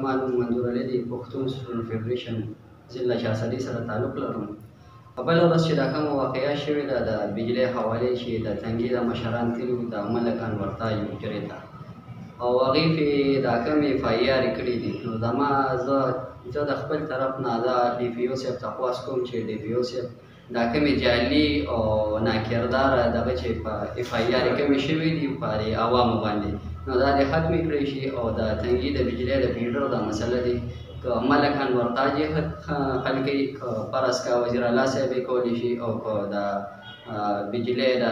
زما نوم منظور علي دی، پښتون سټوډنټ فیډریشن ضلع شاهسواري سره تعلق لرم. بله ورځ چې دا کومه واقعه شوې ده د بجلۍ حوالې چې د تنګي د مشران تللي وو د ملک انورتاج حجرې ته او هغې پې دا کومې اف آی آر کړي دي. نو زه د خپل طرف نه دا ډي پي او صاحب تپوس کوم چې ډي پي او صاحب دا کومې جعلي او ناکرداره دغه چې په اف آی آر کومې شوي دي په عوامو باندې، نو دا دې ختمې کړی شي او د تنګي د بجلۍ د فیډر دا مسله دی که ملک انورتاج یې حل کوي، که فرض کا وزیر اعلی صاحب یې کولی شي او که د بجلۍ د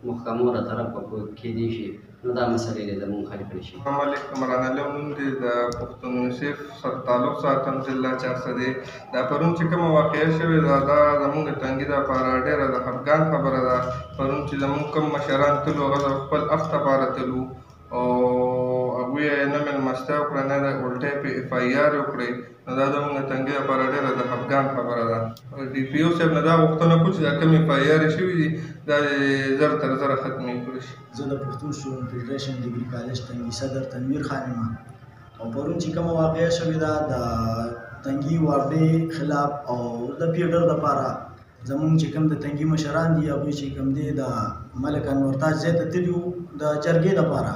محکمو له طرفه کیدی شي، نو دا مسلې دې زموږ حل کړی شي. السلام علیکم. مولانا علم نوم دی، د پښتون یوسف سره تعلق ساتم ضلع چارسدې. دا پرون چې کومه واقعه شوې ده دا زموږ د تنګي دپاره ډېره د خفګان خبره ده. پرون چې زموږ کوم مشران تلو هغه د خپل اخ دپاره تلو او هغوی یې نه مېلمستیا وکړه نه د الټۍ پې اف آی آر وکړې، نو دا زموږ د تنګي دپاره ډېره د خفګان خبره ده. ډي پي او صاحب نه دا غوښتنه کوو چې دا کوم اف آی آر شوي دي دا زر تر زره ختمې کړي شي. زه د پښتون سټوډنټ فیډریشن ډګري کالج تنګي صدر تنویر خان یم او پرون چې کومه واقعه شوې ده د تنګي واردې خلاف او د پیډر دپاره زمونږ چې کوم د تنګي مشران دي هغوی چې کوم دی د ملک انورتاج ځای ته تللي وو د جرګې دپاره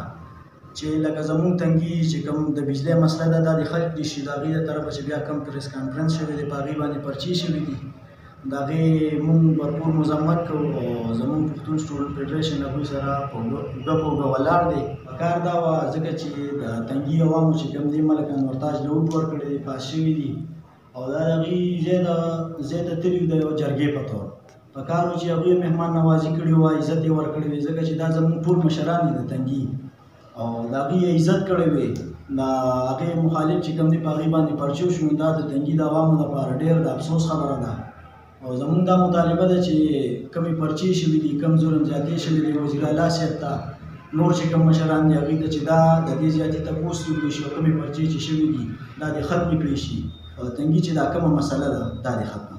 چې لکه زمونږ تنګي چې کوم د بجلۍ مسله ده دا د حل کړي شي. د هغې د طرفه چې بیا کوم پریس کانفرنس شوی دی په هغې باندې پرچې شوي دي، د هغې موږ بھرپور مذمت کوو او زمونږ پښتون سټوډنټ فیډریشن هغوی سره په اوږه په اوږه ولاړ دی. پکار دا وه ځکه چې د تنګي عوامو چې کوم دی ملک انورتاج له اوږد ورکړی دی، پاس شوي دي او دا د هغې ځای ته تللي د یوه جرګې په طور. پکار و چې هغوی مهمان نوازي کړې وه، عزت یې ورکړی وي، ځکه چې دا زموږ ټول مشران دي د تنګي او د هغې یې عزت کړی وی. د هغې مخالف چې کوم دی په هغې باندې پرچې وشو، نو دا د تنګي د عوامو دپاره ډېر د افسوس خبره ده او زمونږ دا مطالبه ده چې کومې پرچې شوي دي، کوم ظلم زیاتې شوي دي وزیر اعلی صاحب ته، نور چې کوم مشران دي هغوی ته چې دا د دې زیاتې تپوس وکړي شي او کومې پرچې چې شوي دي دا دې ختمې کړي شي او د تنګي چې دا کومه مسله ده دا دې ختمه